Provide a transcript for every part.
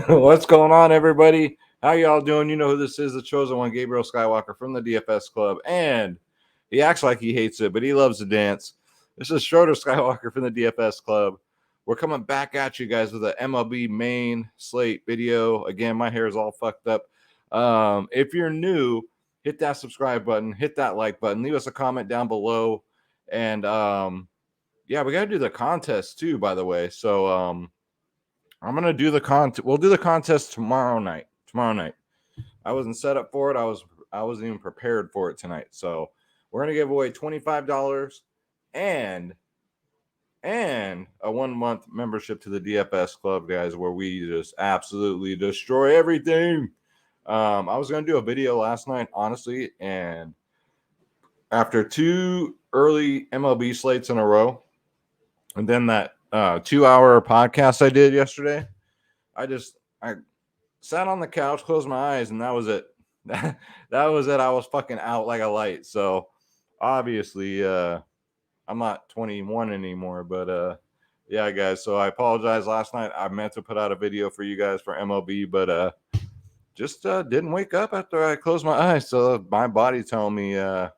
What's going on, everybody? How y'all doing? You know who this is, the chosen one, Gabriel Skywalker from the DFS Club. And he acts like he hates it, but he loves to dance. This is Schroeder Skywalker from the DFS Club. We're coming back at you guys with an MLB main slate video. Again, my hair is all fucked up. If you're new, hit that subscribe button, hit that like button, leave us a comment down below. And yeah, we got to do the contest too, by the way. So I'm gonna do the contest. We'll do the contest tomorrow night. I wasn't set up for it. I wasn't even prepared for it tonight. So we're gonna give away $25 and a 1 month membership to the DFS Club, guys, where we just absolutely destroy everything. I was gonna do a video last night, honestly, and after two early MLB slates in a row, and then that 2-hour podcast I did yesterday, I sat on the couch, closed my eyes, and that was it. that was it. I was fucking out like a light. So obviously, I'm not 21 anymore, but yeah, guys. So I apologize. Last night I meant to put out a video for you guys for MLB, but just didn't wake up after I closed my eyes. So my body telling me you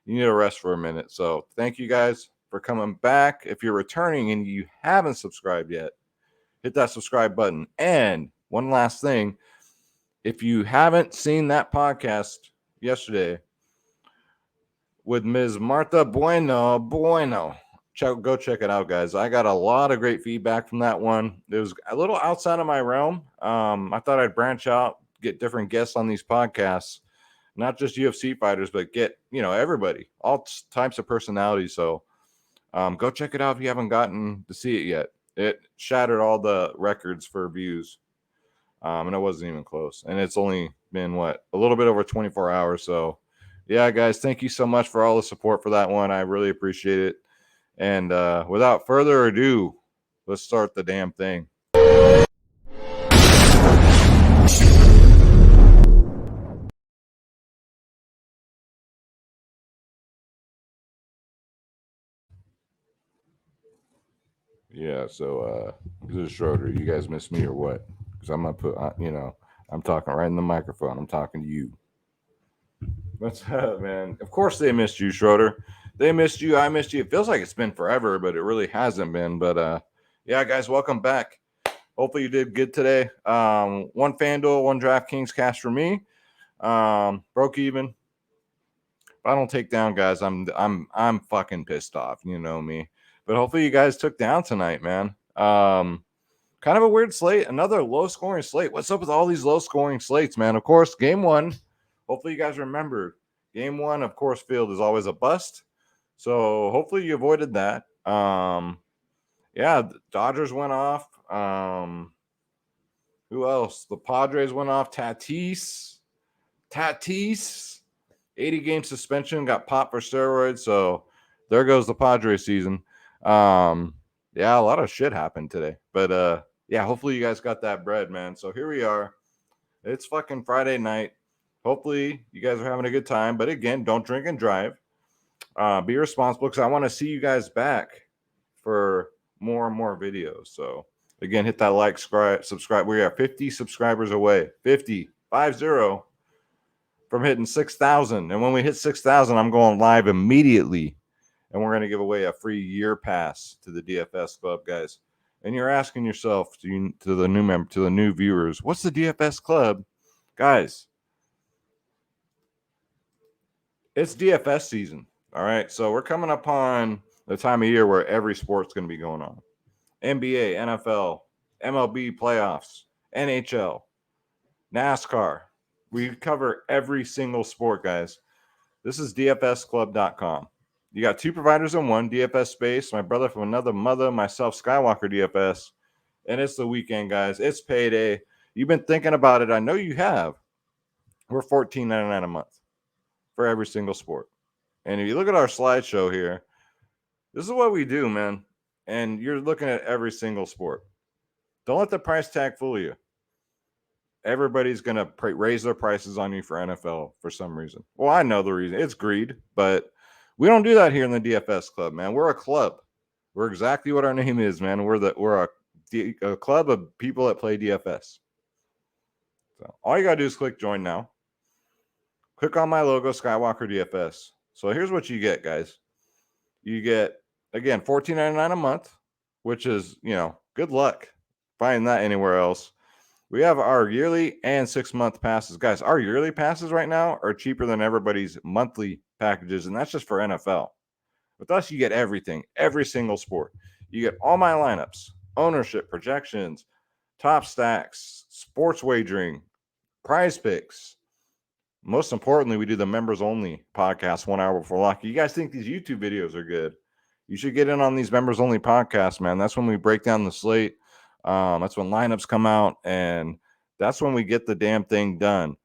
need to rest for a minute. So thank you guys for coming back. If you're returning and you haven't subscribed yet, hit that subscribe button. And one last thing, if you haven't seen that podcast yesterday with Ms. Martha Bueno, go check it out, guys. I got a lot of great feedback from that one. It was a little outside of my realm. I thought I'd branch out, get different guests on these podcasts, not just UFC fighters, but get, everybody, all types of personalities. So go check it out if you haven't gotten to see it yet. It shattered all the records for views. And it wasn't even close. And it's only been, a little bit over 24 hours. So, yeah, guys, thank you so much for all the support for that one. I really appreciate it. And without further ado, let's start the damn thing. Yeah, so this is Schroeder. You guys miss me or what? Because I'm going to put, I'm talking right in the microphone. I'm talking to you. What's up, man? Of course they missed you, Schroeder. They missed you. I missed you. It feels like it's been forever, but it really hasn't been. But yeah, guys, welcome back. Hopefully you did good today. One FanDuel, one DraftKings cash for me. Broke even. If I don't take down, guys, I'm fucking pissed off. You know me. But hopefully you guys took down tonight, man. Kind of a weird slate. Another low-scoring slate. What's up with all these low-scoring slates, man? Of course, game one. Hopefully you guys remember. Game one, of course, field is always a bust. So hopefully you avoided that. Yeah, the Dodgers went off. Who else? The Padres went off. Tatis. 80-game suspension, got popped for steroids. So there goes the Padres season. Yeah, a lot of shit happened today. But yeah, hopefully you guys got that bread, man. So here we are. It's fucking Friday night. Hopefully you guys are having a good time. But again, don't drink and drive. Be responsible because I want to see you guys back for more and more videos. So again, hit that like, subscribe. We are 50 subscribers away. 50 from hitting 6,000. And when we hit 6,000, I'm going live immediately. And we're going to give away a free year pass to the DFS Club, guys. And you're asking yourself, to the new viewers, what's the DFS Club? Guys, it's DFS season. All right. So we're coming upon the time of year where every sport's going to be going on. NBA, NFL, MLB playoffs, NHL, NASCAR. We cover every single sport, guys. This is DFSclub.com. You got two providers in one, DFS Space, my brother from another mother, myself, Skywalker DFS. And it's the weekend, guys. It's payday. You've been thinking about it. I know you have. We're $14.99 a month for every single sport. And if you look at our slideshow here, this is what we do, man. And you're looking at every single sport. Don't let the price tag fool you. Everybody's going to raise their prices on you for NFL for some reason. Well, I know the reason. It's greed, but we don't do that here in the DFS Club, man. We're a club. We're exactly what our name is, man. We're a a club of people that play DFS. So all you got to do is click join now. Click on my logo, Skywalker DFS. So here's what you get, guys. You get, again, $14.99 a month, which is, good luck finding that anywhere else. We have our yearly and 6-month passes. Guys, our yearly passes right now are cheaper than everybody's monthly packages, and that's just for NFL. With us, you get everything, every single sport. You get all my lineups, ownership, projections, top stacks, sports wagering, prize picks. Most importantly, we do the members only podcast 1 hour before lock. You guys think these YouTube videos are good? You should get in on these members only podcasts, man. That's when we break down the slate. That's when lineups come out, and that's when we get the damn thing done.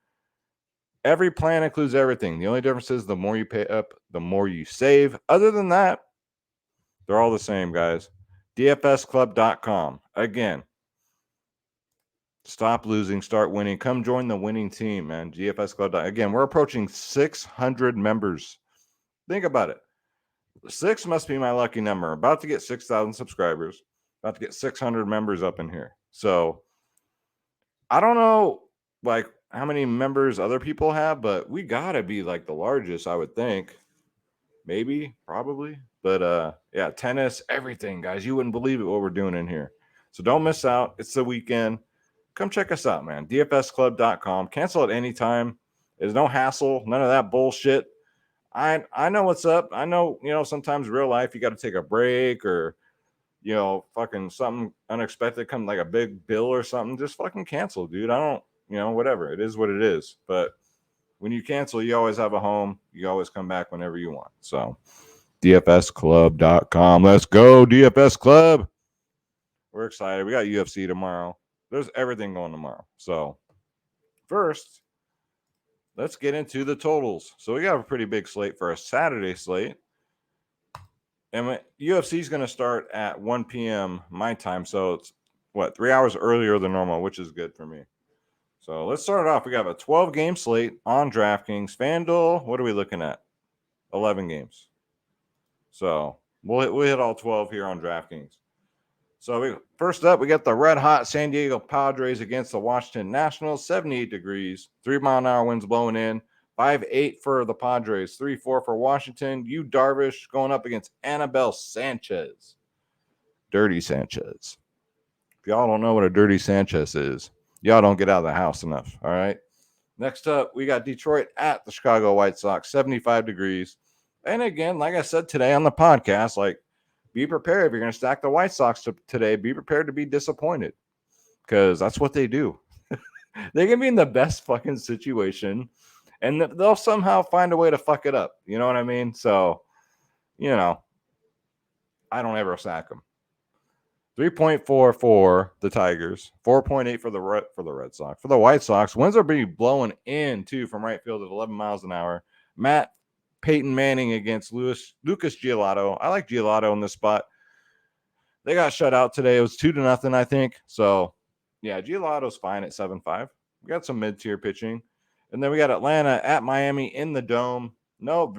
Every plan includes everything. The only difference is the more you pay up, the more you save. Other than that, they're all the same, guys. DFSclub.com. Again, stop losing, start winning. Come join the winning team, man. DFS Club. Again, we're approaching 600 members. Think about it. 6 must be my lucky number. About to get 6,000 subscribers. About to get 600 members up in here. So I don't know, how many members other people have, but we gotta be the largest, I would think. Maybe, probably. But yeah, tennis, everything, guys. You wouldn't believe it what we're doing in here. So don't miss out. It's the weekend. Come check us out, man. DFSclub.com. Cancel at any time. There's no hassle. None of that bullshit. I know what's up. I know, sometimes real life you got to take a break or, fucking something unexpected come like a big bill or something. Just fucking cancel, dude. I don't, whatever. It is what it is. But when you cancel, you always have a home. You always come back whenever you want. So DFSclub.com. Let's go, DFS Club. We're excited. We got UFC tomorrow. There's everything going tomorrow. So first, let's get into the totals. So we got a pretty big slate for a Saturday slate. And UFC is going to start at 1 p.m. my time. So it's, 3 hours earlier than normal, which is good for me. So let's start it off. We got a 12-game slate on DraftKings. FanDuel, what are we looking at? 11 games. So we'll hit all 12 here on DraftKings. So first up, we got the red-hot San Diego Padres against the Washington Nationals, 78 degrees, 3-mile-an-hour winds blowing in, 5-8 for the Padres, 3-4 for Washington. Yu Darvish going up against Anibal Sanchez. Dirty Sanchez. If y'all don't know what a dirty Sanchez is, y'all don't get out of the house enough, all right? Next up, we got Detroit at the Chicago White Sox, 75 degrees. And again, like I said today on the podcast, be prepared. If you're going to stack the White Sox today, be prepared to be disappointed because that's what they do. They can be in the best fucking situation and they'll somehow find a way to fuck it up. You know what I mean? So, I don't ever stack them. 3.4 for the Tigers, 4.8 for the Red Sox. For the White Sox, winds are being blowing in, too, from right field at 11 miles an hour. Peyton Manning against Lucas Giolito. I like Giolito in this spot. They got shut out today. It was 2-0, I think. So, yeah, Giolito's fine at 7.5. We got some mid-tier pitching. And then we got Atlanta at Miami in the Dome. No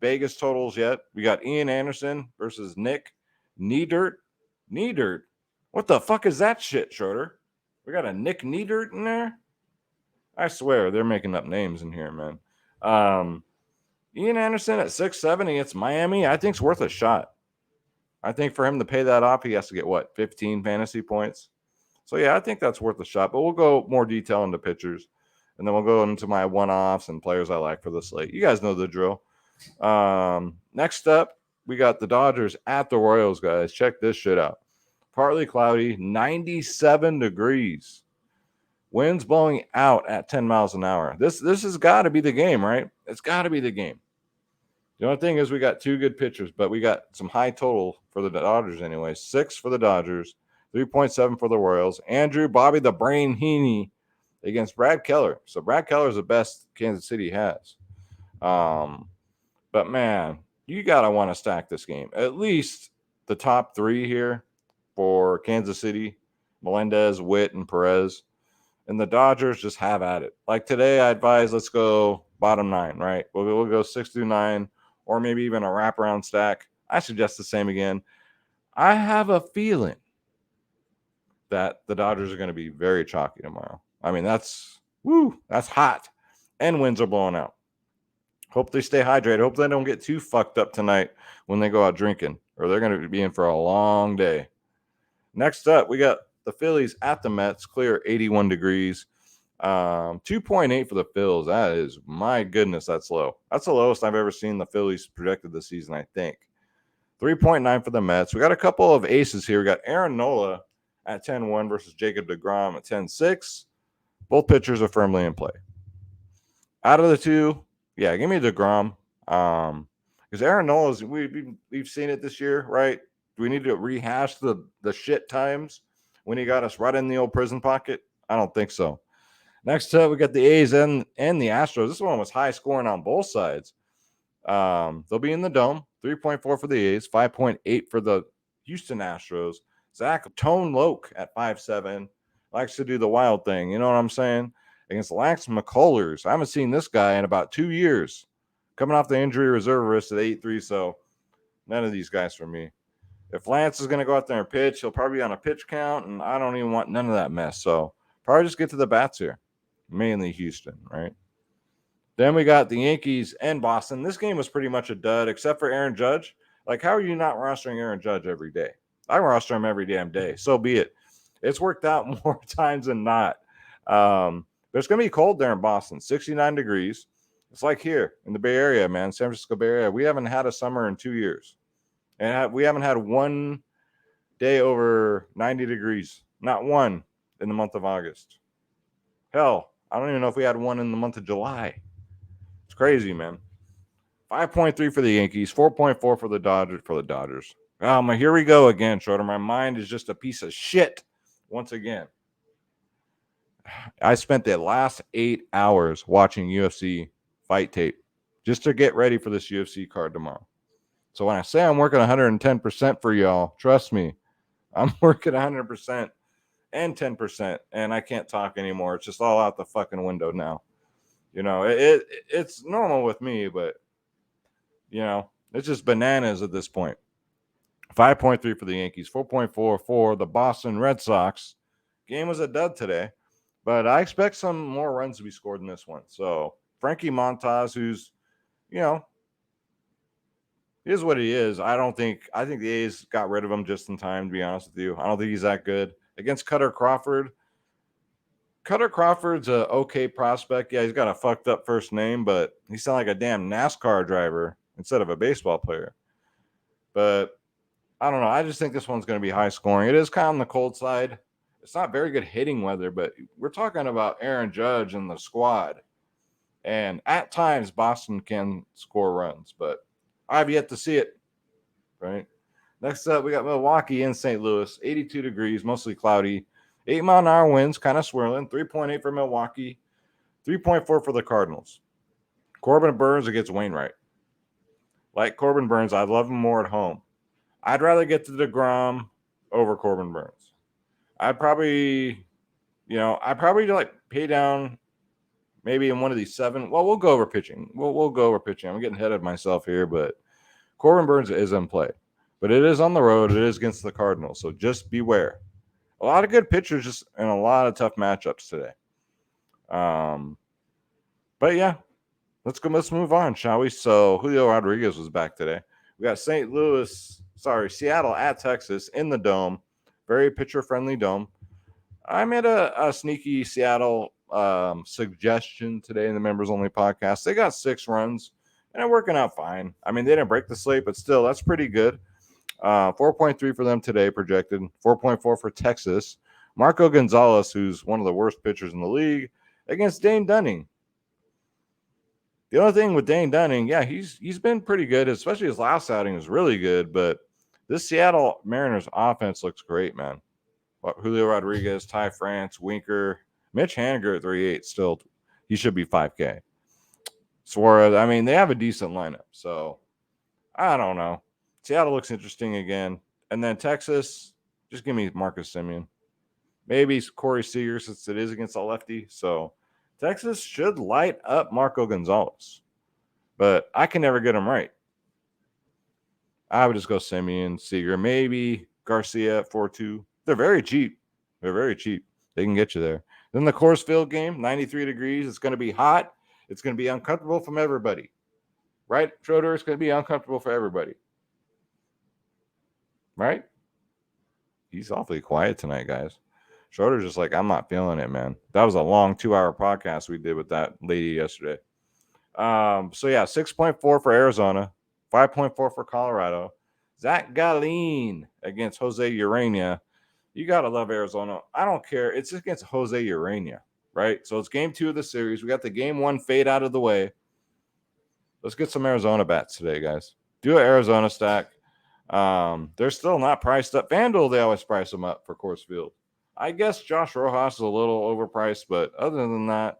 Vegas totals yet. We got Ian Anderson versus Nick Neidert. What the fuck is that shit, Schroeder? We got a Nick Neidert in there? I swear, they're making up names in here, man. Ian Anderson at 6.7 against Miami, I think it's worth a shot. I think for him to pay that off, he has to get, 15 fantasy points? So, yeah, I think that's worth a shot. But we'll go more detail into pitchers. And then we'll go into my one-offs and players I like for the slate. You guys know the drill. Next up, we got the Dodgers at the Royals, guys. Check this shit out. Partly cloudy, 97 degrees. Winds blowing out at 10 miles an hour. This has got to be the game, right? It's got to be the game. The only thing is we got 2 good pitchers, but we got some high total for the Dodgers anyway. 6 for the Dodgers, 3.7 for the Royals. Andrew Bobby the Brain Heaney against Brad Keller. So Brad Keller is the best Kansas City has. But, man, you got to want to stack this game. At least the top 3 here for Kansas City, Melendez, Witt, and Perez. And the Dodgers just have at it. Like today, I advise let's go bottom 9, right? We'll go 6 through 9 or maybe even a wraparound stack. I suggest the same again. I have a feeling that the Dodgers are going to be very chalky tomorrow. I mean, that's hot. And winds are blowing out. Hope they stay hydrated. Hope they don't get too fucked up tonight when they go out drinking, or they're going to be in for a long day. Next up, we got the Phillies at the Mets, clear 81 degrees. 2.8 for the Phils. That is, my goodness, that's low. That's the lowest I've ever seen the Phillies projected this season, I think. 3.9 for the Mets. We got a couple of aces here. We got Aaron Nola at 10-1 versus Jacob deGrom at 10-6. Both pitchers are firmly in play. Out of the two, yeah, give me deGrom. Because Aaron Nola's, we've seen it this year, right? Do we need to rehash the shit times when he got us right in the old prison pocket? I don't think so. Next up, we got the A's and the Astros. This one was high scoring on both sides. They'll be in the Dome. 3.4 for the A's, 5.8 for the Houston Astros. Zach Tone Loke at 5'7", likes to do the wild thing. You know what I'm saying? Against Lance McCullers. I haven't seen this guy in about 2 years. Coming off the injury reservist at 8'3", so none of these guys for me. If Lance is going to go out there and pitch, he'll probably be on a pitch count, and I don't even want none of that mess. So probably just get to the bats here. Mainly Houston, right? Then we got the Yankees and Boston. This game was pretty much a dud, except for Aaron Judge. Like, how are you not rostering Aaron Judge every day? I roster him every damn day. So be it. It's worked out more times than not. But it's going to be cold there in Boston, 69 degrees. It's like here in the Bay Area, man, San Francisco Bay Area. We haven't had a summer in 2 years. And we haven't had one day over 90 degrees. Not one in the month of August. Hell, I don't even know if we had one in the month of July. It's crazy, man. 5.3 for the Yankees, 4.4 for the Dodgers. Here we go again, Schroeder. My mind is just a piece of shit once again. I spent the last 8 hours watching UFC fight tape just to get ready for this UFC card tomorrow. So when I say I'm working 110% for y'all, trust me, I'm working 100% and 10%, and I can't talk anymore. It's just all out the fucking window now. You know, it's normal with me, but, you know, it's just bananas at this point. 5.3 for the Yankees, 4.4 for the Boston Red Sox. Game was a dud today, but I expect some more runs to be scored in this one. So Frankie Montas, who's, you know, is what he is. I think the A's got rid of him just in time, to be honest with you. I don't think he's that good. Against Cutter Crawford, Cutter Crawford's a okay prospect. Yeah, he's got a fucked up first name, but he sounds like a damn NASCAR driver instead of a baseball player. But I don't know. I just think this one's going to be high scoring. It is kind of on the cold side. It's not very good hitting weather, but we're talking about Aaron Judge and the squad. And at times, Boston can score runs, but I've yet to see it. Right? Next up, we got Milwaukee and St. Louis. 82 degrees, mostly cloudy. 8-mile-an-hour winds, kind of swirling. 3.8 for Milwaukee. 3.4 for the Cardinals. Corbin Burns against Wainwright. Like Corbin Burns, I love him more at home. I'd rather get to DeGrom over Corbin Burns. I'd probably like pay down maybe in one of these 7. Well, we'll go over pitching. We'll go over pitching. I'm getting ahead of myself here, but Corbin Burns is in play. But it is on the road. It is against the Cardinals, so just beware. A lot of good pitchers just and a lot of tough matchups today. But yeah, let's move on, shall we? So Julio Rodriguez was back today. We got Seattle at Texas in the Dome. Very pitcher-friendly Dome. I made a sneaky Seattle suggestion today in the members-only podcast. They got 6 runs, and they're working out fine. I mean, they didn't break the slate, but still, that's pretty good. 4.3 for them today projected. 4.4 for Texas. Marco Gonzalez, who's one of the worst pitchers in the league, against Dane Dunning. The only thing with Dane Dunning, yeah, he's been pretty good, especially his last outing was really good, but this Seattle Mariners offense looks great, man. Julio Rodriguez, Ty France, Winker, Mitch Haniger at 3.8 still. He should be 5K. Suarez, I mean, they have a decent lineup, so I don't know. Seattle looks interesting again. And then Texas, just give me Marcus Semien. Maybe Corey Seager since it is against a lefty. So Texas should light up Marco Gonzalez. But I can never get him right. I would just go Semien, Seager, maybe Garcia at 4.2. They're very cheap. They're very cheap. They can get you there. Then the Coors Field game, 93 degrees. It's going to be hot. It's going to be uncomfortable from everybody. Right, Schroeder? It's going to be uncomfortable for everybody. Right? He's awfully quiet tonight, guys. Schroeder's just like, I'm not feeling it, man. That was a long 2-hour podcast we did with that lady yesterday. So yeah, 6.4 for Arizona, 5.4 for Colorado. Zach Gallen against Jose Urania. You gotta love Arizona. I don't care. It's against Jose Urania, right? So it's game 2 of the series. We got the game 1 fade out of the way. Let's get some Arizona bats today, guys. Do an Arizona stack. They're still not priced up. FanDuel, they always price them up for Coors Field. I guess Josh Rojas is a little overpriced, but other than that,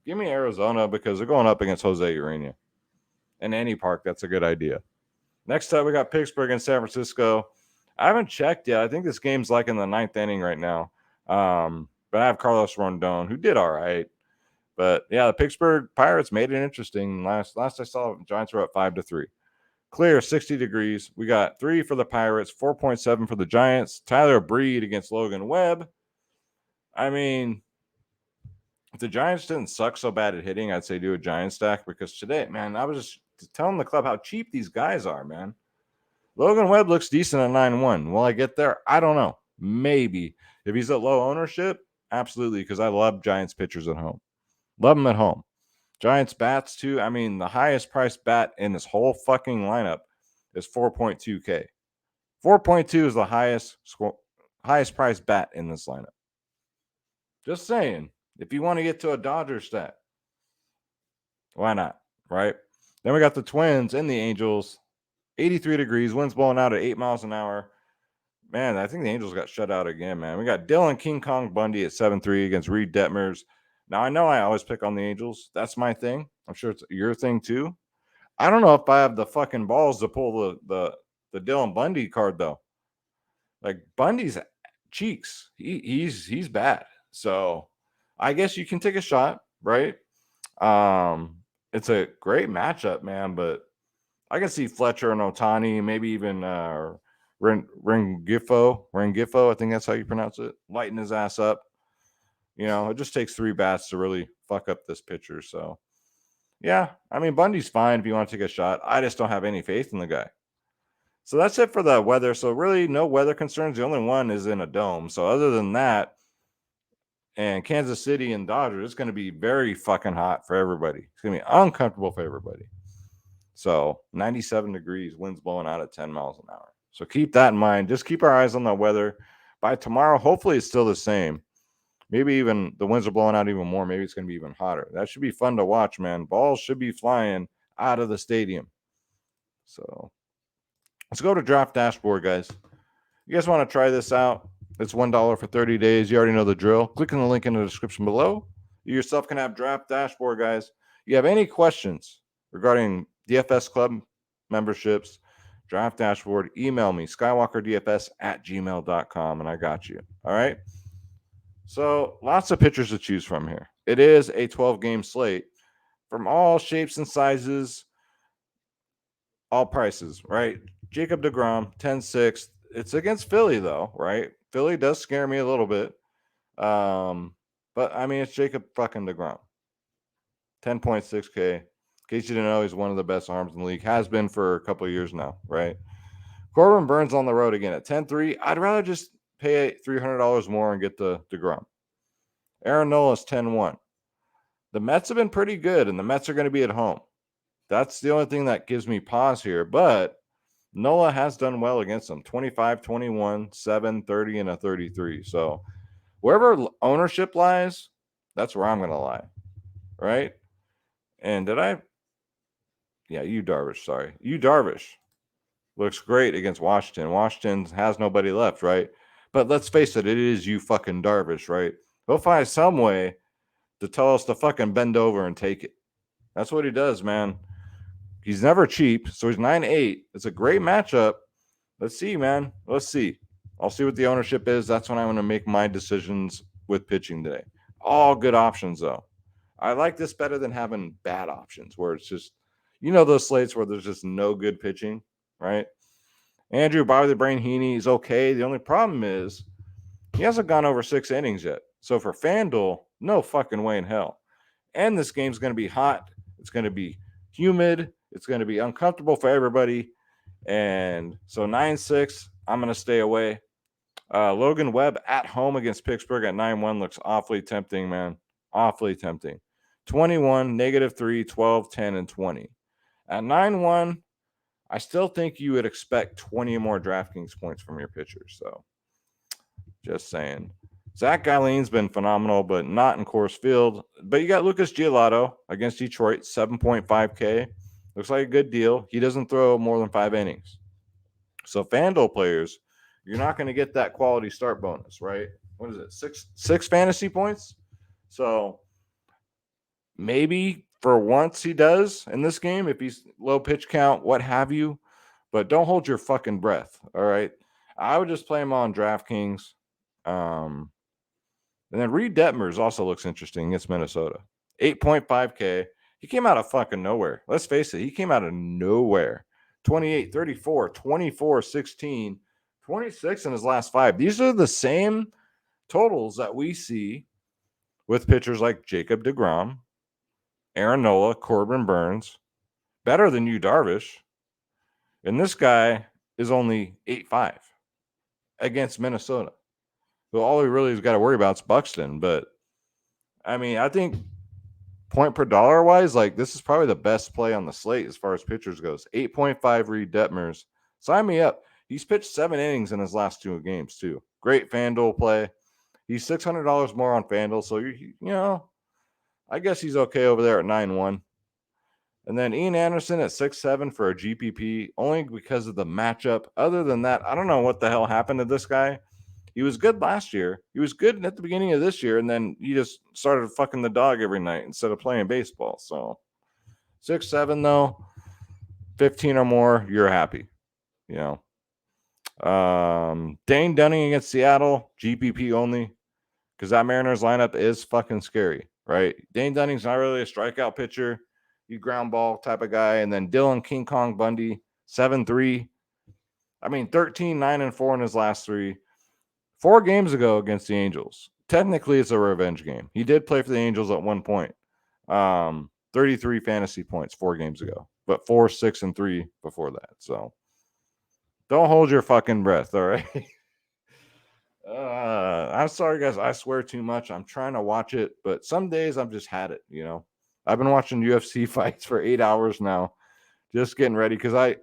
give me Arizona because they're going up against Jose Urania. In any park, that's a good idea. Next up, we got Pittsburgh and San Francisco. I haven't checked yet. I think this game's like in the 9th inning right now. But I have Carlos Rondon, who did all right. But yeah, the Pittsburgh Pirates made it interesting. Last I saw, Giants were up 5-3. Clear, 60 degrees. We got 3 for the Pirates, 4.7 for the Giants. Tyler Breed against Logan Webb. I mean, if the Giants didn't suck so bad at hitting, I'd say do a Giant stack because today, man, I was just telling the club how cheap these guys are, man. Logan Webb looks decent at 9-1. Will I get there? I don't know. Maybe. If he's at low ownership, absolutely, because I love Giants pitchers at home. Love them at home. Giants bats, too. I mean, the highest priced bat in this whole fucking lineup is 4.2K. 4.2 is the highest priced bat in this lineup. Just saying. If you want to get to a Dodger stat, why not? Right? Then we got the Twins and the Angels. 83 degrees, winds blowing out at 8 miles an hour. Man, I think the Angels got shut out again, man. We got Dylan King Kong Bundy at 7-3 against Reed Detmers. Now, I know I always pick on the Angels. That's my thing. I'm sure it's your thing, too. I don't know if I have the fucking balls to pull the Dylan Bundy card, though. Like, Bundy's cheeks. He's bad. So, I guess you can take a shot, right? It's a great matchup, man, but I can see Fletcher and Otani, maybe even Rengifo. I think that's how you pronounce it. Lighten his ass up. You know, it just takes 3 bats to really fuck up this pitcher. So, yeah, I mean, Bundy's fine if you want to take a shot. I just don't have any faith in the guy. So that's it for the weather. So really, no weather concerns. The only one is in a dome. So other than that, and Kansas City and Dodgers, it's going to be very fucking hot for everybody. It's going to be uncomfortable for everybody. So 97 degrees, winds blowing out at 10 miles an hour. So keep that in mind. Just keep our eyes on the weather. By tomorrow, hopefully it's still the same. Maybe even the winds are blowing out even more. Maybe it's going to be even hotter. That should be fun to watch, man. Balls should be flying out of the stadium. So let's go to Draft Dashboard, guys. You guys want to try this out? It's $1 for 30 days. You already know the drill. Click on the link in the description below. You yourself can have Draft Dashboard, guys. You have any questions regarding DFS Club memberships, Draft Dashboard, email me, skywalkerdfs@gmail.com, and I got you. All right? So lots of pitchers to choose from here. It is a 12-game slate from all shapes and sizes, all prices, right? Jacob deGrom, 10-6. It's against Philly, though, right? Philly does scare me a little bit. But, I mean, it's Jacob fucking deGrom. 10.6K. In case you didn't know, he's one of the best arms in the league. Has been for a couple of years now, right? Corbin Burns on the road again at 10-3. I'd rather just pay $300 more and get the deGrom. Aaron Nola's 10-1. The Mets have been pretty good, and the Mets are going to be at home. That's the only thing that gives me pause here. But Nola has done well against them. 25, 21, 7, 30, and a 33. So wherever ownership lies, that's where I'm going to lie, right? And Yu Darvish, sorry. Yu Darvish looks great against Washington. Washington has nobody left, right? But let's face it, it is you fucking Darvish, right? He'll find some way to tell us to fucking bend over and take it. That's what he does, man. He's never cheap, so he's 9-8. It's a great matchup. Let's see, man. Let's see. I'll see what the ownership is. That's when I'm going to make my decisions with pitching today. All good options, though. I like this better than having bad options where it's just, you know, those slates where there's just no good pitching, right? Andrew Bobby the Brain Heaney is okay. The only problem is He hasn't gone over 6 innings yet. So for FanDuel, no fucking way in hell. And this game's going to be hot. It's going to be humid. It's going to be uncomfortable for everybody. And so 9-6, I'm going to stay away. Logan Webb at home against Pittsburgh at 9-1 looks awfully tempting, man. Awfully tempting. 21, -3, 12, 10, and 20. At 9-1, I still think you would expect 20 more DraftKings points from your pitchers. So just saying. Zach Galleen's been phenomenal, but not in Coors Field. But you got Lucas Giolito against Detroit, 7.5K. Looks like a good deal. He doesn't throw more than 5 innings. So FanDuel players, you're not going to get that quality start bonus, right? What is it? Six fantasy points? So maybe for once he does in this game, if he's low pitch count, what have you. But don't hold your fucking breath, all right? I would just play him on DraftKings. And then Reed Detmers also looks interesting against Minnesota. 8.5K. He came out of fucking nowhere. Let's face it. He came out of nowhere. 28, 34, 24, 16, 26 in his last 5. These are the same totals that we see with pitchers like Jacob deGrom, Aaron Nola, Corbin Burns. Better than you, Darvish. And this guy is only 8.5 against Minnesota. So all he really has got to worry about is Buxton. But, I mean, I think point per dollar wise, like this is probably the best play on the slate as far as pitchers goes. 8.5 Reed Detmers. Sign me up. He's pitched 7 innings in his last 2 games, too. Great FanDuel play. He's $600 more on FanDuel. So, you know, I guess he's okay over there at 9-1. And then Ian Anderson at 6-7 for a GPP, only because of the matchup. Other than that, I don't know what the hell happened to this guy. He was good last year. He was good at the beginning of this year, and then he just started fucking the dog every night instead of playing baseball. So 6-7 though, 15 or more, you're happy. You know. Dane Dunning against Seattle, GPP only, because that Mariners lineup is fucking scary, right? Dane Dunning's not really a strikeout pitcher. You ground ball type of guy. And then Dylan King Kong Bundy, 7-3. I mean, 13, 9, and 4 in his last 3. 4 games ago against the Angels. Technically, it's a revenge game. He did play for the Angels at one point. 33 fantasy points 4 games ago, but 4, 6, and 3 before that. So don't hold your fucking breath, all right? I'm sorry, guys. I swear too much. I'm trying to watch it, but some days I've just had it, you know. I've been watching UFC fights for 8 hours now, just getting ready because I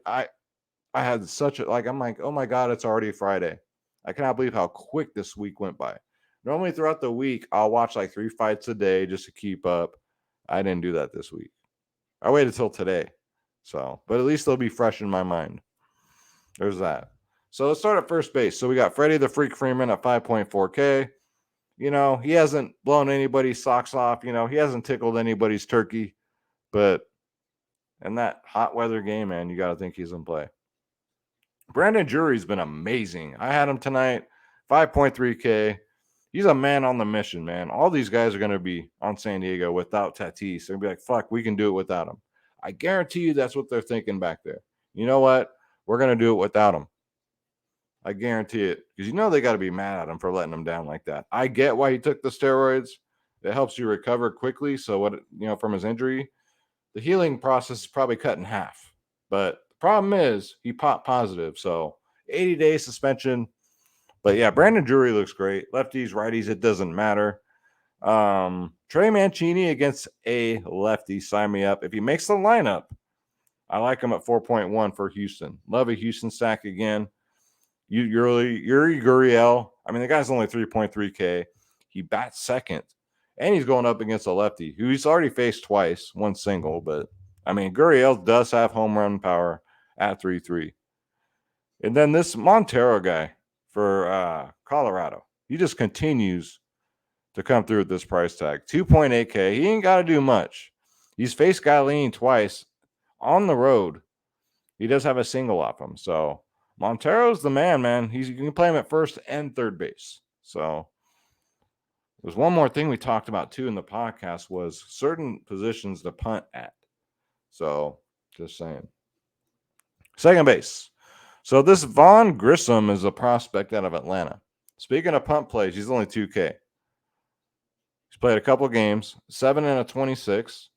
had such a, like, I'm like, oh my God, it's already Friday. I cannot believe how quick this week went by. Normally throughout the week, I'll watch like 3 fights a day just to keep up. I didn't do that this week. I waited till today. So, but at least they'll be fresh in my mind. There's that. So let's start at first base. So we got Freddie the Freak Freeman at 5.4K. You know, he hasn't blown anybody's socks off. You know, he hasn't tickled anybody's turkey. But in that hot weather game, man, you got to think he's in play. Brandon Drury's been amazing. I had him tonight, 5.3K. He's a man on the mission, man. All these guys are going to be on San Diego without Tatis. They're going to be like, fuck, we can do it without him. I guarantee you that's what they're thinking back there. You know what? We're going to do it without him. I guarantee it. Because you know they got to be mad at him for letting him down like that. I get why he took the steroids. It helps you recover quickly. So what, you know, from his injury, the healing process is probably cut in half. But the problem is he popped positive. So 80-day suspension. But yeah, Brandon Drury looks great. Lefties, righties, it doesn't matter. Trey Mancini against a lefty. Sign me up. If he makes the lineup, I like him at 4.1 for Houston. Love a Houston stack again. Yuri Gurriel. I mean, the guy's only 3.3K. He bats second. And he's going up against a lefty who he's already faced twice, 1 single. But, I mean, Gurriel does have home run power at 3.3. And then this Montero guy for Colorado. He just continues to come through with this price tag. 2.8K. He ain't got to do much. He's faced Galene twice on the road. He does have a single off him. So Montero's the man. You can play him at first and third base. So there's one more thing we talked about too in the podcast was certain positions to punt at. So just saying. Second base. So this Vaughn Grissom is a prospect out of Atlanta. Speaking of punt plays, he's only 2K. He's played a couple games, 7 and a 26.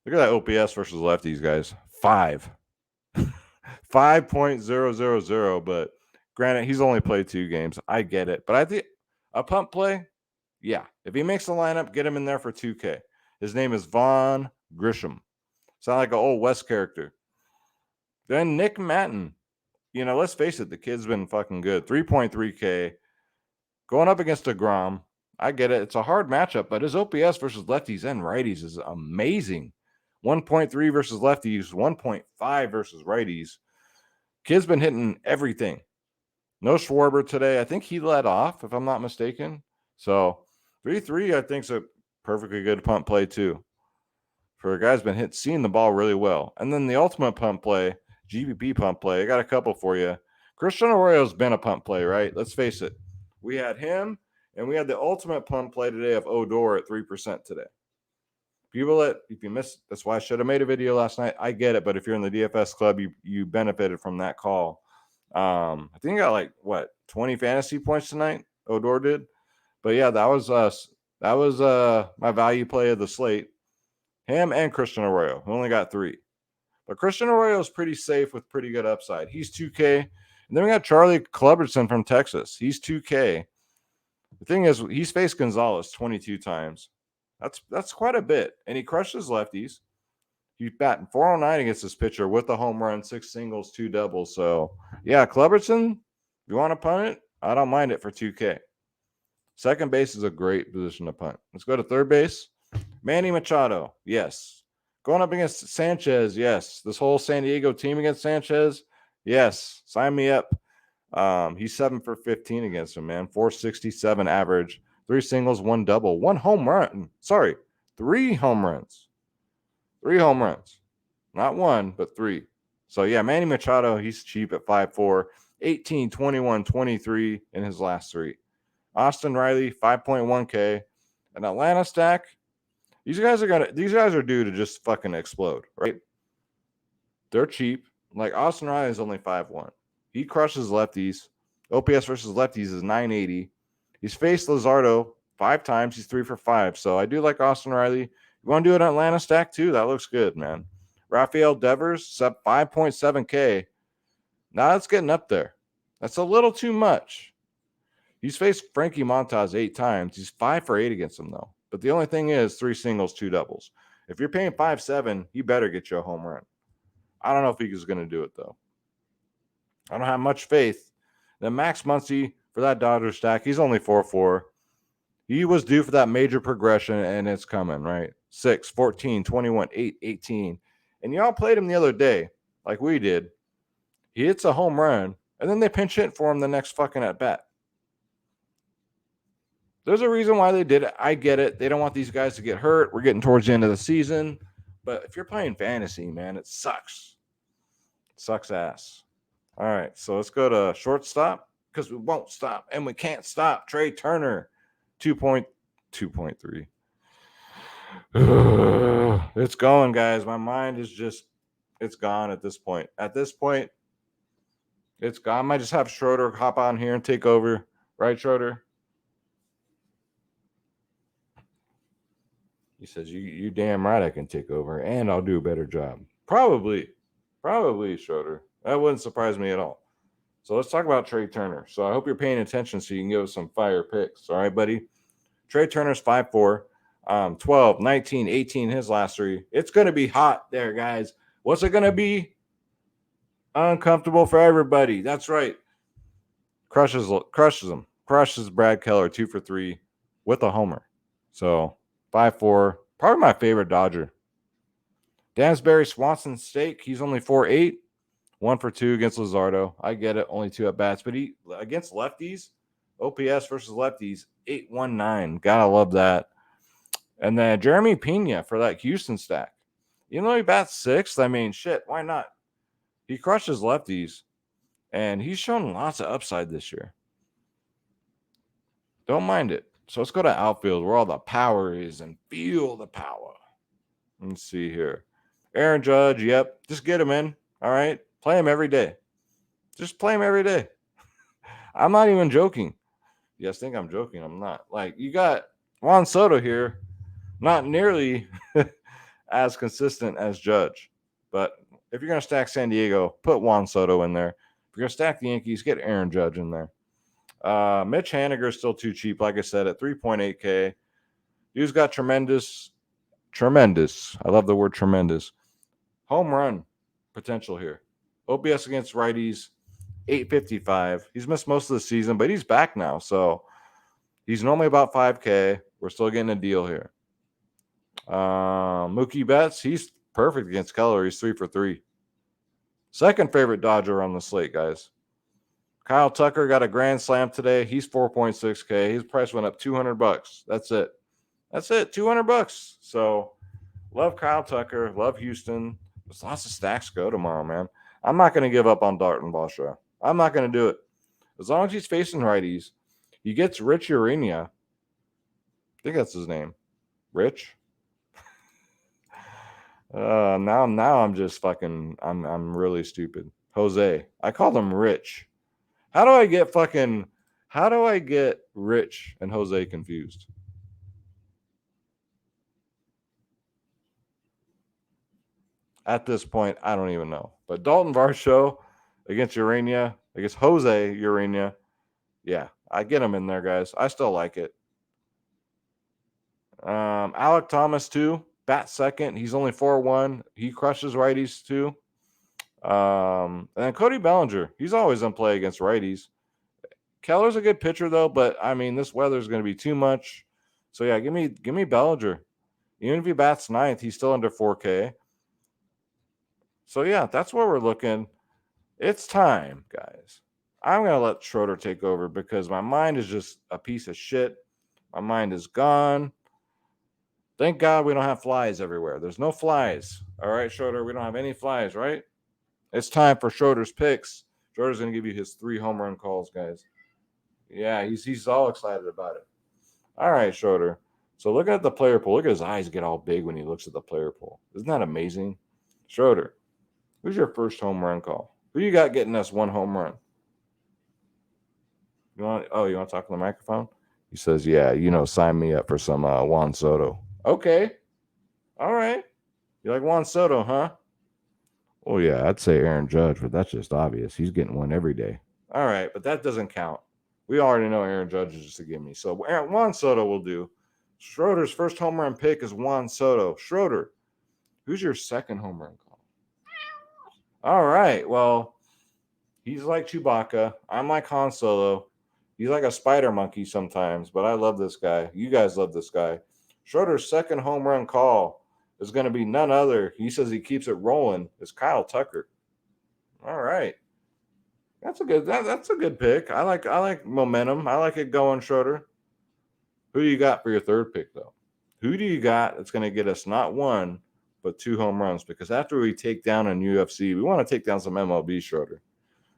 Look at that OPS versus lefties, guys. 5.000. But granted, he's only played 2 games. I get it. But I think a punt play, yeah. If he makes the lineup, get him in there for 2K. His name is Vaughn Grisham. Sound like an old West character. Then Nick Matton. Let's face it, the kid's been fucking good. 3.3K. Going up against DeGrom. I get it. It's a hard matchup, but his OPS versus lefties and righties is amazing. 1.3 versus lefties, 1.5 versus righties. Kid's been hitting everything. No Schroeder today. I think he led off, if I'm not mistaken. So 3-3, I think, is a perfectly good punt play, too. For a guy's been seeing the ball really well. And then the ultimate punt play, GPP punt play, I got a couple for you. Christian Arroyo's been a punt play, right? Let's face it. We had him, and we had the ultimate punt play today of Odor at 3% today. If you missed, that's why I should have made a video last night. I get it, but if you're in the DFS club, you benefited from that call. I think I got 20 fantasy points tonight. Odor did, but yeah, that was us. That was my value play of the slate. Him and Christian Arroyo, who only got 3. But Christian Arroyo is pretty safe with pretty good upside. He's 2K. And then we got Charlie Culbertson from Texas. He's 2K. The thing is, he's faced Gonzalez 22 times. That's quite a bit. And he crushes lefties. He's batting 409 against this pitcher with a home run, 6 singles, 2 doubles. So, yeah, Culbertson, if you want to punt it, I don't mind it for 2K. Second base is a great position to punt. Let's go to third base. Manny Machado, yes. Going up against Sanchez, yes. This whole San Diego team against Sanchez, yes. Sign me up. He's 7 for 15 against him, man. 467 average, 3 singles, 1 double, 1 home run. Sorry, 3 home runs. 3 home runs. Not 1, but 3. So, yeah, Manny Machado, he's cheap at 5.4, 18, 21, 23 in his last 3. Austin Riley, 5.1K. An Atlanta stack. These guys are due to just fucking explode, right? They're cheap. Like Austin Riley is only 5.1. He crushes lefties. OPS versus lefties is 980. He's faced Luzardo 5 times. He's 3 for 5. So I do like Austin Riley. You want to do an Atlanta stack too? That looks good, man. Rafael Devers, 5.7K. Now it's getting up there. That's a little too much. He's faced Frankie Montas 8 times. He's 5 for 8 against him, though. But the only thing is 3 singles, 2 doubles. If you're paying 5.7, he better get you a home run. I don't know if he's going to do it, though. I don't have much faith. Then Max Muncy for that Dodgers stack, he's only 4.4. He was due for that major progression, and it's coming, right? 6, 14, 21, 8, 18. And y'all played him the other day, like we did. He hits a home run, and then they pinch hit for him the next fucking at bat. There's a reason why they did it. I get it. They don't want these guys to get hurt. We're getting towards the end of the season. But if you're playing fantasy, man, it sucks. It sucks ass. All right, so let's go to shortstop because we won't stop and we can't stop. Trey Turner, 2.3. It's going, guys. My mind is just, it's gone at this point. At this point, it's gone. I might just have Schroeder hop on here and take over. Right, Schroeder? He says, you damn right I can take over, and I'll do a better job. Probably, Schroeder. That wouldn't surprise me at all. So let's talk about Trey Turner. So I hope you're paying attention so you can give us some fire picks. All right, buddy? Trey Turner's 5.4, 12, 19, 18, his last 3. It's going to be hot there, guys. What's it going to be? Uncomfortable for everybody. That's right. Crushes them. Crushes Brad Keller, 2 for 3 with a homer. So 5.4, probably my favorite Dodger. Dansbury Swanson Stake, he's only 4.8, 1 for 2 against Luzardo. I get it, only 2 at bats, but he against lefties, OPS versus lefties, 8.19. Gotta love that. And then Jeremy Pena for that Houston stack. Even though he bats 6th, I mean, shit, why not? He crushes lefties, and he's shown lots of upside this year. Don't mind it. So let's go to outfield where all the power is and feel the power. Let's see here. Aaron Judge, yep. Just get him in. All right. Play him every day. Just play him every day. I'm not even joking. You guys think I'm joking? I'm not. Like, you got Juan Soto here, not nearly as consistent as Judge. But if you're going to stack San Diego, put Juan Soto in there. If you're going to stack the Yankees, get Aaron Judge in there. Mitch Haniger is still too cheap, like I said, at 3.8K. Dude's got tremendous, I love the word tremendous, home run potential here. OPS against righties, 855. He's missed most of the season, but he's back now. So he's normally about 5K. We're still getting a deal here. Mookie Betts, he's perfect against Keller. He's 3 for 3. Second favorite Dodger on the slate, guys. Kyle Tucker got a grand slam today. He's 4.6K. His price went up $200. That's it. $200. So love Kyle Tucker. Love Houston. There's lots of stacks go tomorrow, man. I'm not going to give up on Dalton Varsho. I'm not going to do it. As long as he's facing righties, he gets Rich Urania. I think that's his name. Rich. Now I'm just fucking. I'm really stupid. Jose. I called him Rich. How do I get Rich and Jose confused? At this point, I don't even know. But Dalton Varsho against Urania, against Jose Urania, yeah, I get him in there, guys. I still like it. Alec Thomas too, bat second. He's only 4-1. He crushes righties too. And then Cody Bellinger, he's always in play against righties. Keller's a good pitcher though, but I mean this weather is going to be too much. So yeah, give me Bellinger. Even if he bats ninth, he's still under 4K. So yeah, that's where we're looking. It's time, guys. I'm going to let Schroeder take over because my mind is just a piece of shit. My mind is gone. Thank God we don't have flies everywhere. There's no flies. All right, Schroeder, we don't have any flies, right? It's time for Schroeder's picks. Schroeder's going to give you his 3 home run calls, guys. Yeah, he's all excited about it. All right, Schroeder. So look at the player pool. Look at his eyes get all big when he looks at the player pool. Isn't that amazing? Schroeder, who's your first home run call? Who you got getting us 1 home run? You want to talk on the microphone? He says, yeah, sign me up for some Juan Soto. Okay. All right. You like Juan Soto, huh? Oh, yeah, I'd say Aaron Judge, but that's just obvious. He's getting one every day. All right, but that doesn't count. We already know Aaron Judge is just a gimme. So Juan Soto will do. Schroeder's first home run pick is Juan Soto. Schroeder, who's your second home run call? All right, well, he's like Chewbacca. I'm like Han Solo. He's like a spider monkey sometimes, but I love this guy. You guys love this guy. Schroeder's second home run call is going to be none other. He says he keeps it rolling. It's Kyle Tucker. All right. That's a good pick. I like momentum. I like it going, Schroeder. Who do you got for your third pick, though? Who do you got that's going to get us not 1, but 2 home runs? Because after we take down an UFC, we want to take down some MLB, Schroeder.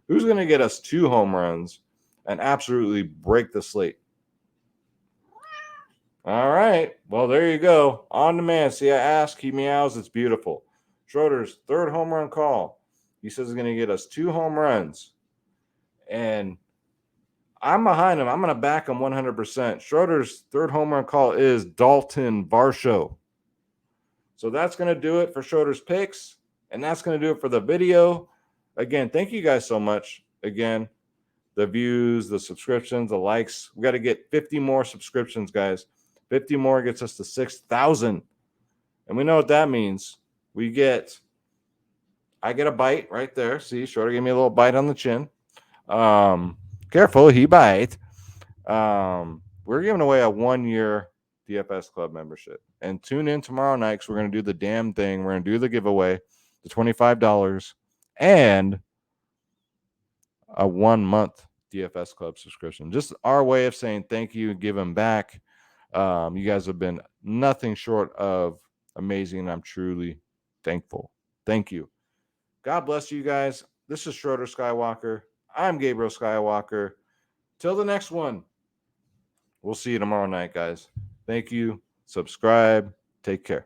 Who's going to get us 2 home runs and absolutely break the slate? All right. Well, there you go. On demand. See, I ask, he meows. It's beautiful. Schroeder's third home run call. He says he's going to get us 2 home runs. And I'm behind him. I'm going to back him 100%. Schroeder's third home run call is Dalton Varsho. So that's going to do it for Schroeder's picks. And that's going to do it for the video. Again, thank you guys so much. Again, the views, the subscriptions, the likes. We got to get 50 more subscriptions, guys. 50 more gets us to 6,000. And we know what that means. I get a bite right there. See, Schroeder gave me a little bite on the chin. Careful, he bite. We're giving away a 1-year DFS Club membership. And tune in tomorrow night because we're going to do the damn thing. We're going to do the giveaway, the $25, and a 1-month DFS Club subscription. Just our way of saying thank you and giving back. You guys have been nothing short of amazing, and I'm truly thankful. Thank you. God bless you guys. This is Schroeder Skywalker. I'm Gabriel Skywalker. Till the next one. We'll see you tomorrow night, guys. Thank you. Subscribe. Take care.